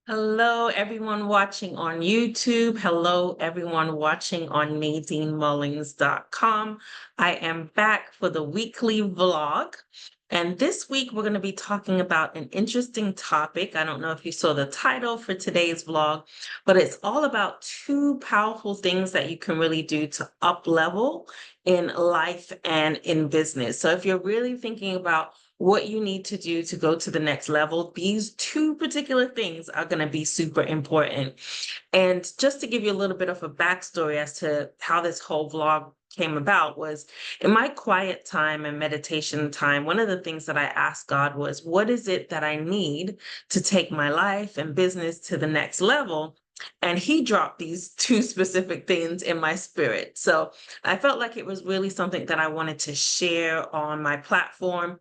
Hello, everyone watching on YouTube. Hello, everyone watching on NadineMullings.com. I am back for the weekly vlog. And this week, we're going to be talking about an interesting topic. I don't know if you saw the title for today's vlog, but it's all about two powerful things that you can really do to up level in life and in business. So if you're really thinking about what you need to do to go to the next level, these two particular things are going to be super important. And just to give you a little bit of a backstory as to how this whole vlog came about was in my quiet time and meditation time, one of the things that I asked God was, what is it that I need to take my life and business to the next level? And he dropped these two specific things in my spirit. So I felt like it was really something that I wanted to share on my platform,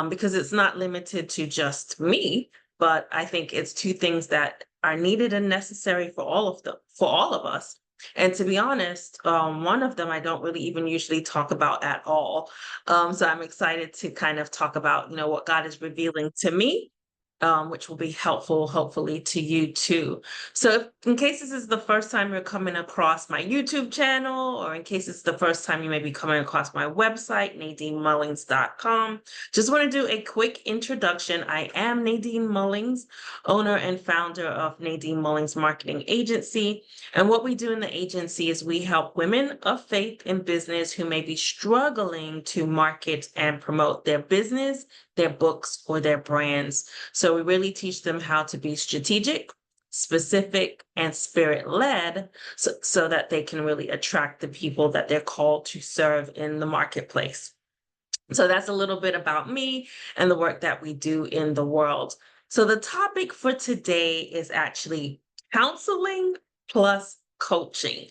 because it's not limited to just me, but I think it's two things that are needed and necessary for all of us. And to be honest, one of them I don't really even usually talk about at all. So I'm excited to kind of talk about, what God is revealing to me, which will be helpful, hopefully, to you too. So, in case this is the first time you're coming across my YouTube channel, or in case it's the first time you may be coming across my website, NadineMullings.com, just want to do a quick introduction. I am Nadine Mullings, owner and founder of Nadine Mullings Marketing Agency. And what we do in the agency is we help women of faith in business who may be struggling to market and promote their business, their books, or their brands. So we really teach them how to be strategic, specific, and spirit-led so that they can really attract the people that they're called to serve in the marketplace. So that's a little bit about me and the work that we do in the world. So the topic for today is actually counseling plus coaching.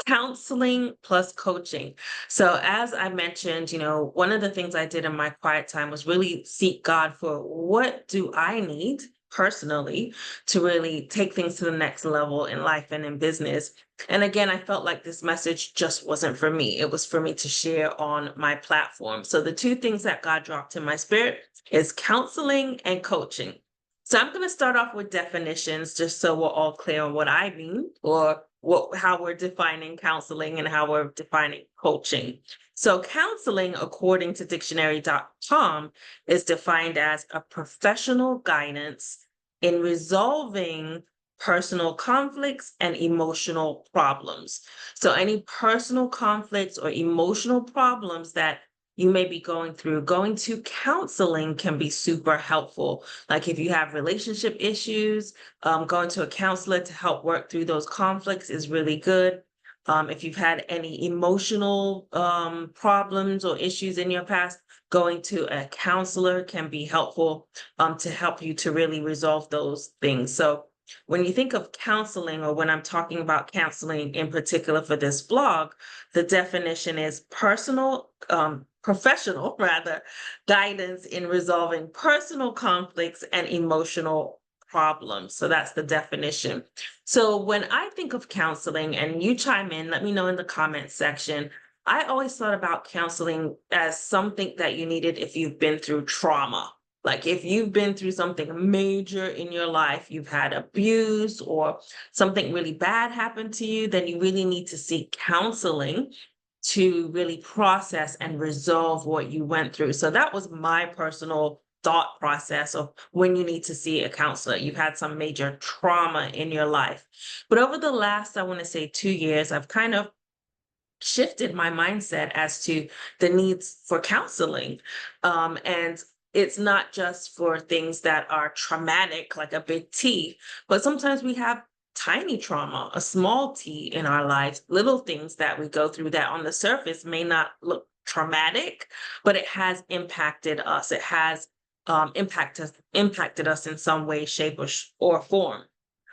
Counseling plus coaching. So as I mentioned, one of the things I did in my quiet time was really seek God for what do I need personally to really take things to the next level in life and in business. And again, I felt like this message just wasn't for me. It was for me to share on my platform. So the two things that God dropped in my spirit is counseling and coaching. So I'm going to start off with definitions just so we're all clear on what I mean, or how we're defining counseling and how we're defining coaching. So counseling, according to dictionary.com, is defined as a professional guidance in resolving personal conflicts and emotional problems. So any personal conflicts or emotional problems that you may be going through, going to counseling can be super helpful. Like if you have relationship issues, going to a counselor to help work through those conflicts is really good. If you've had any emotional problems or issues in your past, going to a counselor can be helpful to help you to really resolve those things. So when you think of counseling, or when I'm talking about counseling in particular for this blog, the definition is professional rather, guidance in resolving personal conflicts and emotional problems. So that's the definition. So when I think of counseling, and you chime in, let me know in the comments section, I always thought about counseling as something that you needed if you've been through trauma. Like if you've been through something major in your life, you've had abuse or something really bad happened to you, then you really need to seek counseling to really process and resolve what you went through. So that was my personal thought process of when you need to see a counselor. You've had some major trauma in your life. But over the last, I want to say 2 years, I've kind of shifted my mindset as to the needs for counseling. And it's not just for things that are traumatic, like a big T, but sometimes we have tiny trauma, a small T in our lives, little things that we go through that on the surface may not look traumatic, but it has impacted us. It has impacted us in some way, shape, or form.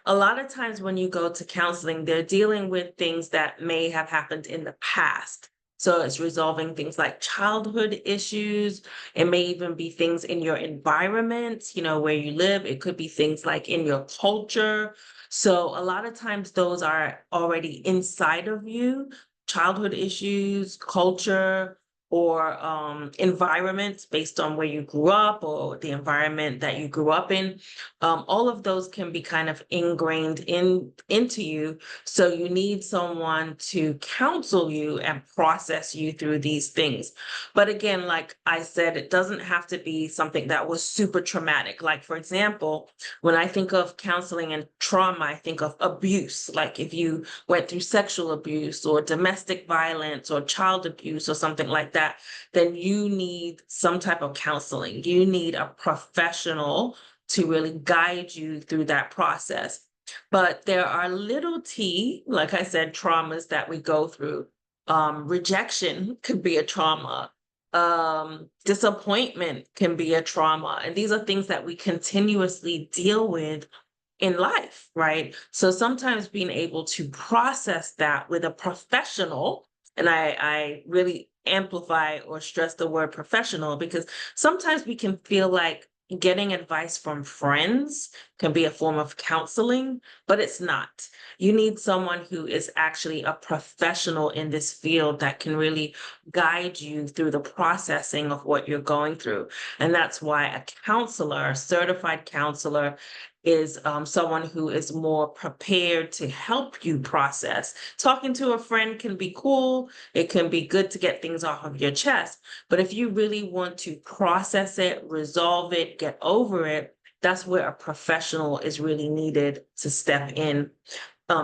A lot of times when you go to counseling, they're dealing with things that may have happened in the past. So it's resolving things like childhood issues. It may even be things in your environment, where you live. It could be things like in your culture. So a lot of times those are already inside of you, childhood issues, culture, or environments based on where you grew up or the environment that you grew up in. All of those can be kind of ingrained into you. So you need someone to counsel you and process you through these things. But again, like I said, it doesn't have to be something that was super traumatic. Like, for example, when I think of counseling and trauma, I think of abuse. Like if you went through sexual abuse or domestic violence or child abuse or something like that, then you need some type of counseling. You need a professional to really guide you through that process. But there are little t, like I said, traumas that we go through. Rejection could be a trauma. Disappointment can be a trauma. And these are things that we continuously deal with in life, right? So sometimes being able to process that with a professional, and I really amplify or stress the word professional, because sometimes we can feel like getting advice from friends can be a form of counseling, but it's not. You need someone who is actually a professional in this field that can really guide you through the processing of what you're going through. And that's why a counselor, a certified counselor, is someone who is more prepared to help you process. Talking to a friend can be cool. It can be good to get things off of your chest. But if you really want to process it, resolve it, get over it, that's where a professional is really needed to step in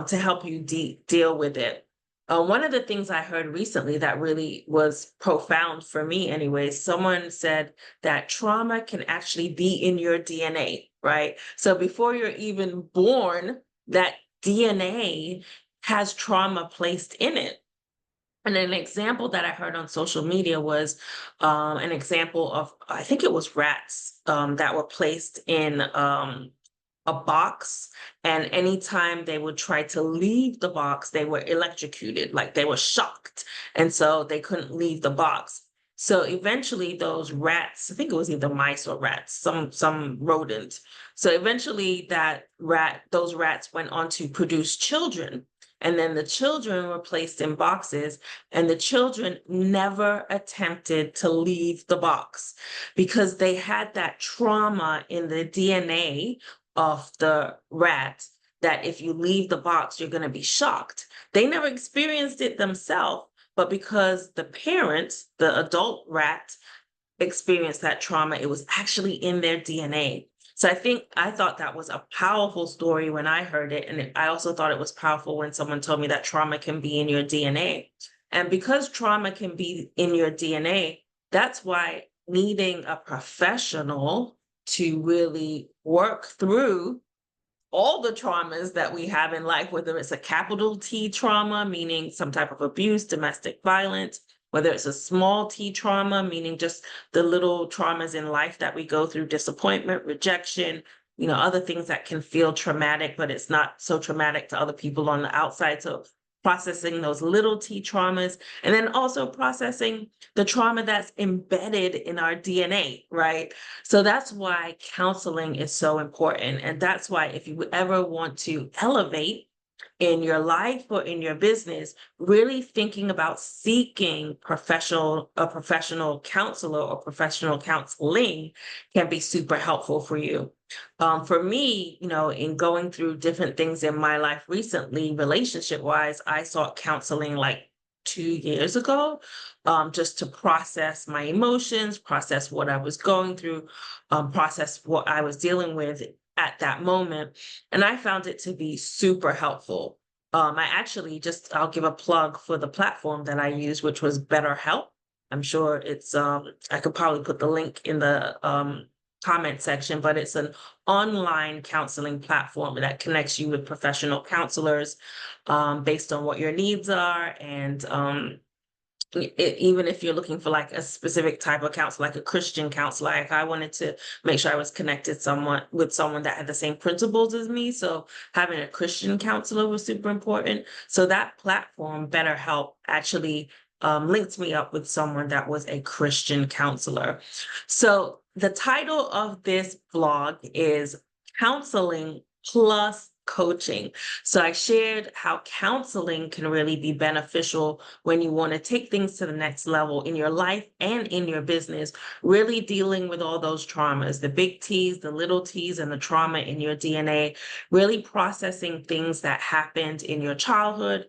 to help you deal with it. One of the things I heard recently that really was profound for me, anyway, someone said that trauma can actually be in your DNA, right? So before you're even born, that DNA has trauma placed in it. And an example that I heard on social media was an example of, I think it was rats that were placed in a box, and anytime they would try to leave the box, they were electrocuted, like they were shocked, and so they couldn't leave the box. So eventually those rats, I think it was either mice or rats, some rodent. So eventually those rats went on to produce children. And then the children were placed in boxes, and the children never attempted to leave the box because they had that trauma in the DNA of the rat that if you leave the box, you're going to be shocked. They never experienced it themselves, but because the parents, the adult rat, experienced that trauma, it was actually in their DNA. So I thought that was a powerful story when I heard it. And I also thought it was powerful when someone told me that trauma can be in your DNA. And because trauma can be in your DNA, that's why needing a professional to really work through all the traumas that we have in life, whether it's a capital T trauma, meaning some type of abuse, domestic violence, whether it's a small t trauma, meaning just the little traumas in life that we go through, disappointment, rejection, other things that can feel traumatic, but it's not so traumatic to other people on the outside. So processing those little t traumas, and then also processing the trauma that's embedded in our DNA, right? So that's why counseling is so important. And that's why if you ever want to elevate in your life or in your business, really thinking about seeking a professional counselor or professional counseling can be super helpful for you. For me, in going through different things in my life recently, relationship wise, I sought counseling like 2 years ago, just to process my emotions, process what I was going through, process what I was dealing with at that moment. And I found it to be super helpful. I'll give a plug for the platform that I use, which was BetterHelp. I'm sure I could probably put the link in the comment section, but it's an online counseling platform that connects you with professional counselors based on what your needs are. And even if you're looking for like a specific type of counselor, like a Christian counselor, like I wanted to make sure I was connected with someone that had the same principles as me. So having a Christian counselor was super important. So that platform, BetterHelp, actually linked me up with someone that was a Christian counselor. So the title of this blog is Counseling Plus coaching. So I shared how counseling can really be beneficial when you want to take things to the next level in your life and in your business, really dealing with all those traumas, the big T's, the little T's, and the trauma in your DNA, really processing things that happened in your childhood,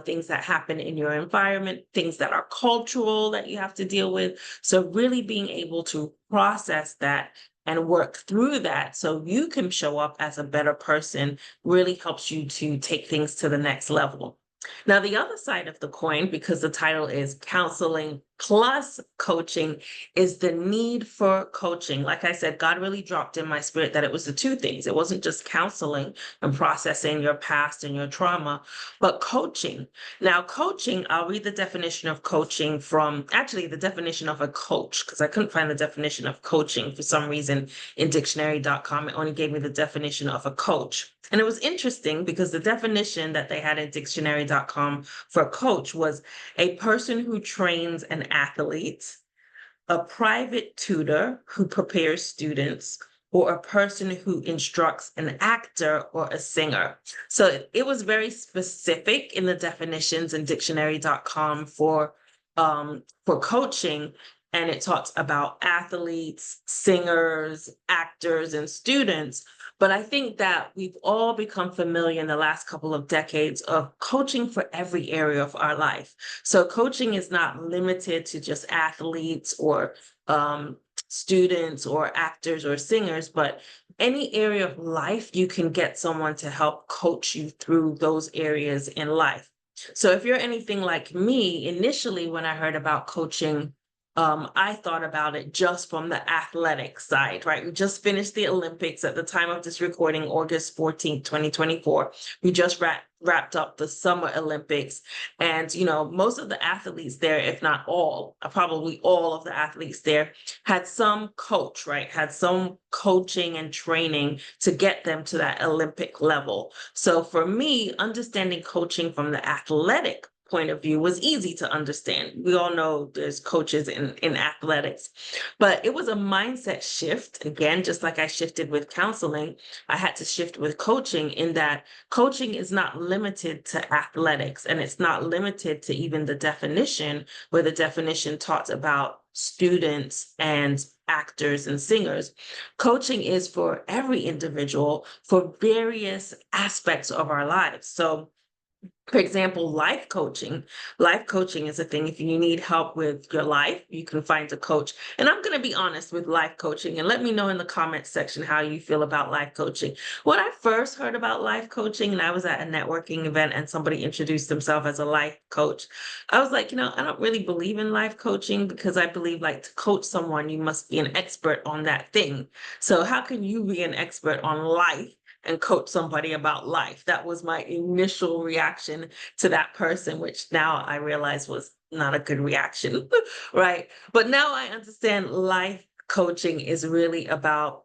things that happen in your environment, things that are cultural that you have to deal with. So really being able to process that and work through that so you can show up as a better person really helps you to take things to the next level. Now, the other side of the coin, because the title is counseling plus coaching, is the need for coaching. Like I said, God really dropped in my spirit that it was the two things. It wasn't just counseling and processing your past and your trauma, but coaching. Now, coaching, I'll read the definition of coaching from actually the definition of a coach, because I couldn't find the definition of coaching for some reason in dictionary.com. It only gave me the definition of a coach. And it was interesting because the definition that they had in dictionary.com for a coach was a person who trains an athlete, a private tutor who prepares students, or a person who instructs an actor or a singer. So it was very specific in the definitions in dictionary.com for coaching. And it talks about athletes, singers, actors, and students. But I think that we've all become familiar in the last couple of decades of coaching for every area of our life. So coaching is not limited to just athletes or students or actors or singers, but any area of life, you can get someone to help coach you through those areas in life. So if you're anything like me, initially when I heard about coaching, I thought about it just from the athletic side, right? We just finished the Olympics at the time of this recording, August 14th, 2024. We just wrapped up the Summer Olympics. And, most of the athletes there, if not all, probably all of the athletes there had some coach, right? Had some coaching and training to get them to that Olympic level. So for me, understanding coaching from the athletic point of view was easy to understand. We all know there's coaches in athletics, but it was a mindset shift. Again, just like I shifted with counseling, I had to shift with coaching in that coaching is not limited to athletics, and it's not limited to even the definition, where the definition talks about students and actors and singers. Coaching is for every individual for various aspects of our lives. So for example, life coaching. Life coaching is a thing. If you need help with your life, you can find a coach. And I'm going to be honest with life coaching, and let me know in the comments section how you feel about life coaching. When I first heard about life coaching, and I was at a networking event and somebody introduced themselves as a life coach, I was like, I don't really believe in life coaching, because I believe like to coach someone, you must be an expert on that thing. So how can you be an expert on life and coach somebody about life? That was my initial reaction to that person, which now I realize was not a good reaction, right? But now I understand life coaching is really about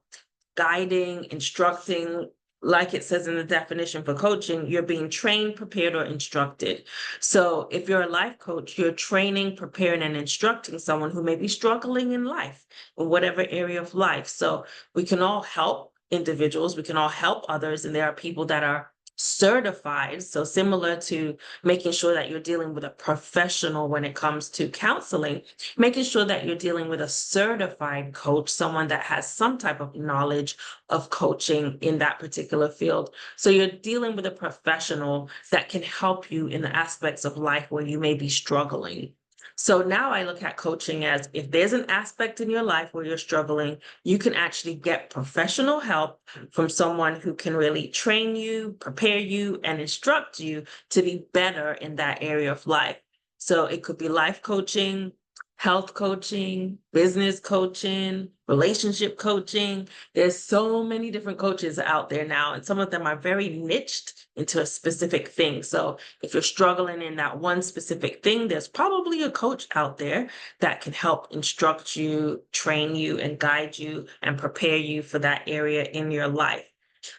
guiding, instructing. Like it says in the definition for coaching, you're being trained, prepared, or instructed. So if you're a life coach, you're training, preparing, and instructing someone who may be struggling in life, in whatever area of life. So we can all help individuals, we can all help others, and there are people that are certified. So similar to making sure that you're dealing with a professional when it comes to counseling, making sure that you're dealing with a certified coach, someone that has some type of knowledge of coaching in that particular field. So you're dealing with a professional that can help you in the aspects of life where you may be struggling. So now I look at coaching as if there's an aspect in your life where you're struggling, you can actually get professional help from someone who can really train you, prepare you, and instruct you to be better in that area of life. So it could be life coaching, health coaching, business coaching, relationship coaching. There's so many different coaches out there now, and some of them are very niched into a specific thing. So if you're struggling in that one specific thing, there's probably a coach out there that can help instruct you, train you, and guide you and prepare you for that area in your life.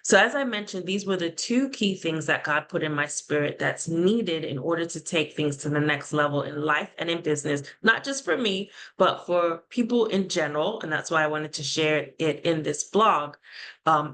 So as I mentioned, these were the two key things that God put in my spirit that's needed in order to take things to the next level in life and in business, not just for me, but for people in general. And that's why I wanted to share it in this blog.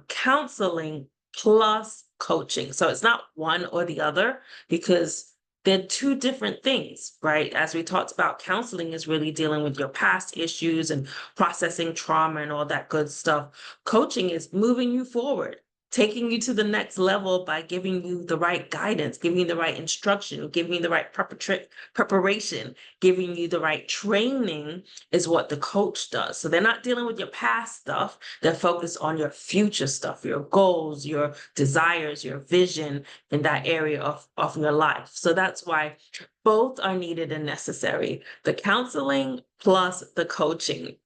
Counseling plus coaching. So it's not one or the other, because they're two different things, right? As we talked about, counseling is really dealing with your past issues and processing trauma and all that good stuff. Coaching is moving you forward, taking you to the next level by giving you the right guidance, giving you the right instruction, giving you the right preparation, giving you the right training is what the coach does. So they're not dealing with your past stuff. They're focused on your future stuff, your goals, your desires, your vision in that area of your life. So that's why both are needed and necessary, the counseling plus the coaching.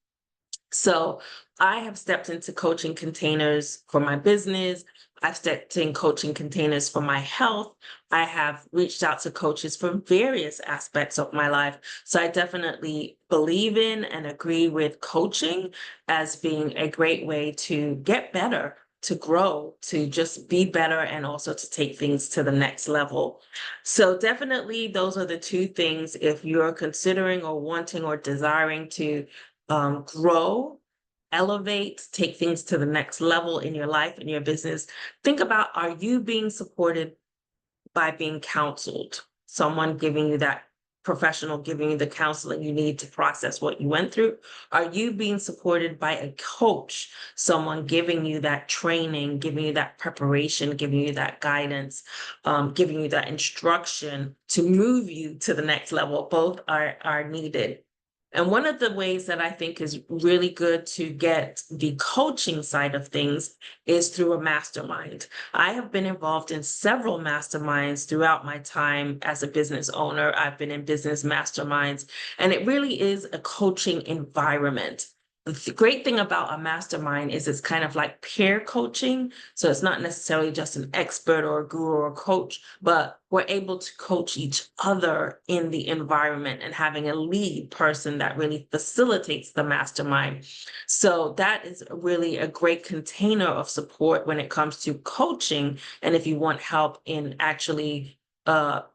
So I have stepped into coaching containers for my business. I've stepped in coaching containers for my health. I have reached out to coaches for various aspects of my life. So I definitely believe in and agree with coaching as being a great way to get better, to grow, to just be better, and also to take things to the next level. So definitely those are the two things. If you're considering or wanting or desiring to grow, elevate, take things to the next level in your life and your business, think about, are you being supported by being counseled? Someone giving you that professional, giving you the counseling you need to process what you went through? Are you being supported by a coach, someone giving you that training, giving you that preparation, giving you that guidance, giving you that instruction to move you to the next level? Both are needed. And one of the ways that I think is really good to get the coaching side of things is through a mastermind. I have been involved in several masterminds throughout my time as a business owner. I've been in business masterminds, and it really is a coaching environment. The great thing about a mastermind is it's kind of like peer coaching. So it's not necessarily just an expert or a guru or a coach, but we're able to coach each other in the environment and having a lead person that really facilitates the mastermind. So that is really a great container of support when it comes to coaching. And if you want help in actually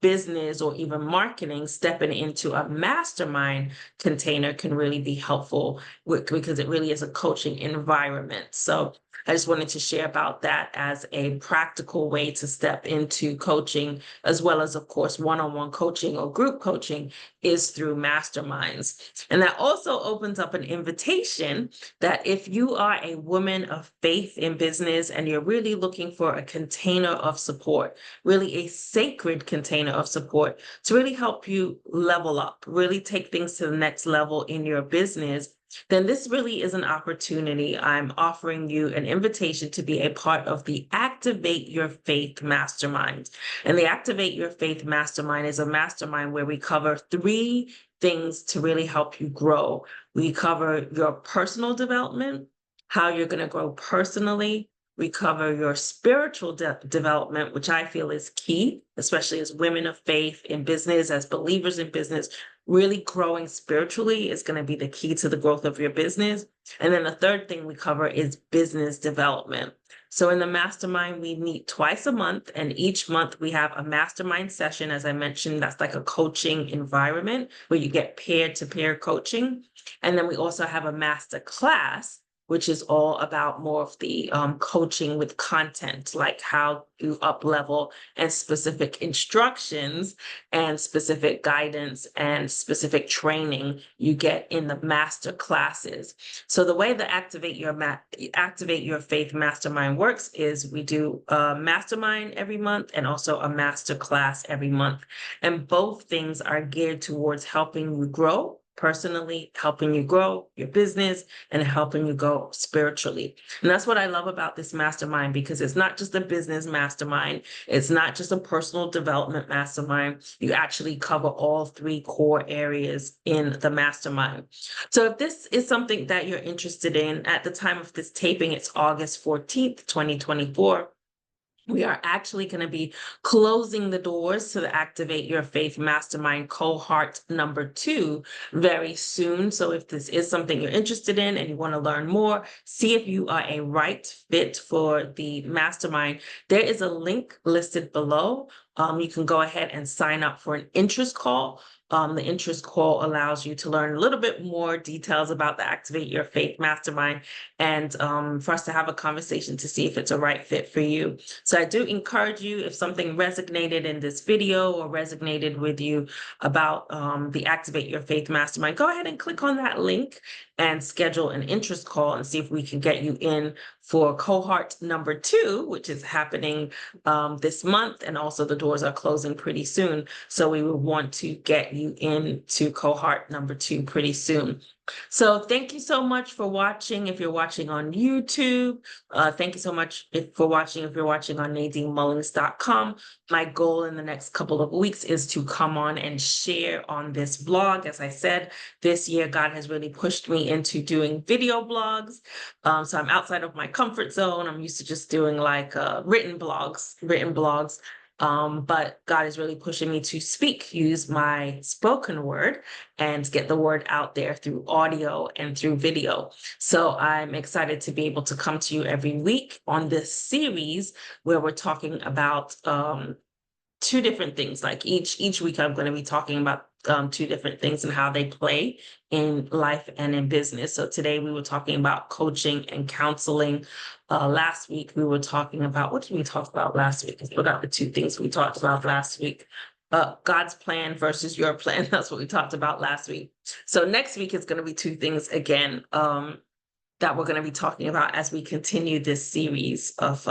business or even marketing, stepping into a mastermind container can really be helpful because it really is a coaching environment. So I just wanted to share about that as a practical way to step into coaching, as well as, of course, one-on-one coaching or group coaching is through masterminds. And that also opens up an invitation that if you are a woman of faith in business and you're really looking for a container of support, really a sacred container of support to really help you level up, really take things to the next level in your business, then this really is an opportunity. I'm offering you an invitation to be a part of the Activate Your Faith Mastermind. And the Activate Your Faith Mastermind is a mastermind where we cover 3 things to really help you grow. We cover your personal development, how you're going to grow personally. We cover your spiritual development, which I feel is key, especially as women of faith in business, as believers in business. Really growing spiritually is going to be the key to the growth of your business. And then the third thing we cover is business development. So in the mastermind, we meet twice a month, and each month we have a mastermind session. As I mentioned, that's like a coaching environment where you get peer-to-peer coaching. And then we also have a master class, which is all about more of the coaching with content, like how you up level and specific instructions and specific guidance and specific training you get in the master classes. So the way the Activate Your Faith Mastermind works is we do a mastermind every month and also a master class every month. And both things are geared towards helping you grow personally, helping you grow your business, and helping you go spiritually. And that's what I love about this mastermind, because it's not just a business mastermind. It's not just a personal development mastermind. You actually cover all 3 core areas in the mastermind. So if this is something that you're interested in, at the time of this taping, it's August 14th, 2024. We are actually going to be closing the doors to the Activate Your Faith Mastermind cohort number 2 very soon. So if this is something you're interested in and you want to learn more, see if you are a right fit for the mastermind, there is a link listed below you can go ahead and sign up for an interest call. The interest call allows you to learn a little bit more details about the Activate Your Faith Mastermind and for us to have a conversation to see if it's a right fit for you. So I do encourage you, if something resonated in this video or resonated with you about the Activate Your Faith Mastermind, go ahead and click on that link and schedule an interest call and see if we can get you in for cohort number 2, which is happening this month. And also the doors are closing pretty soon. So we will want to get you into cohort number 2 pretty soon. So thank you so much for watching. If you're watching on YouTube, thank you so much for watching. If you're watching on NadineMullings.com, my goal in the next couple of weeks is to come on and share on this blog. As I said, this year, God has really pushed me into doing video blogs. So I'm outside of my comfort zone. I'm used to just doing like written blogs. But God is really pushing me to use my spoken word and get the word out there through audio and through video. So I'm excited to be able to come to you every week on this series where we're talking about 2 different things. Like each week I'm going to be talking about 2 different things and how they play in life and in business. So today we were talking about coaching and counseling. Last week we were talking about, what did we talk about last week? I forgot the 2 things we talked about last week. God's plan versus your plan. That's what we talked about last week. So next week is going to be 2 things again that we're going to be talking about as we continue this series of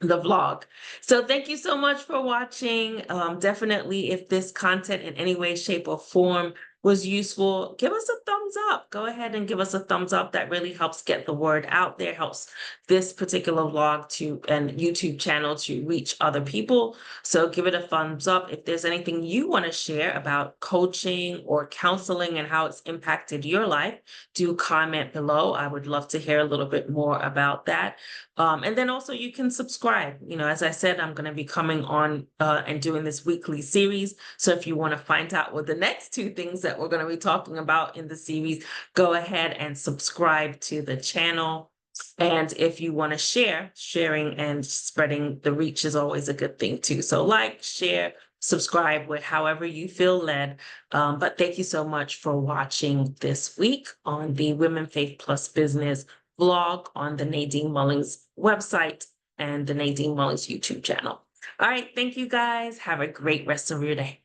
the vlog. So thank you so much for watching. Definitely, if this content in any way, shape, or form was useful, give us a thumbs up. Go ahead and give us a thumbs up. That really helps get the word out there, helps this particular vlog and YouTube channel to reach other people. So give it a thumbs up. If there's anything you want to share about coaching or counseling and how it's impacted your life, do comment below. I would love to hear a little bit more about that. And then also you can subscribe. As I said, I'm going to be coming on and doing this weekly series. So if you want to find out what the next 2 things that we're going to be talking about in the series, go ahead and subscribe to the channel. And if you want to sharing and spreading the reach is always a good thing too. So like, share, subscribe with however you feel led. But thank you so much for watching this week on the Women Faith Plus Business vlog on the Nadine Mullings website and the Nadine Mullings YouTube channel. All right. Thank you guys. Have a great rest of your day.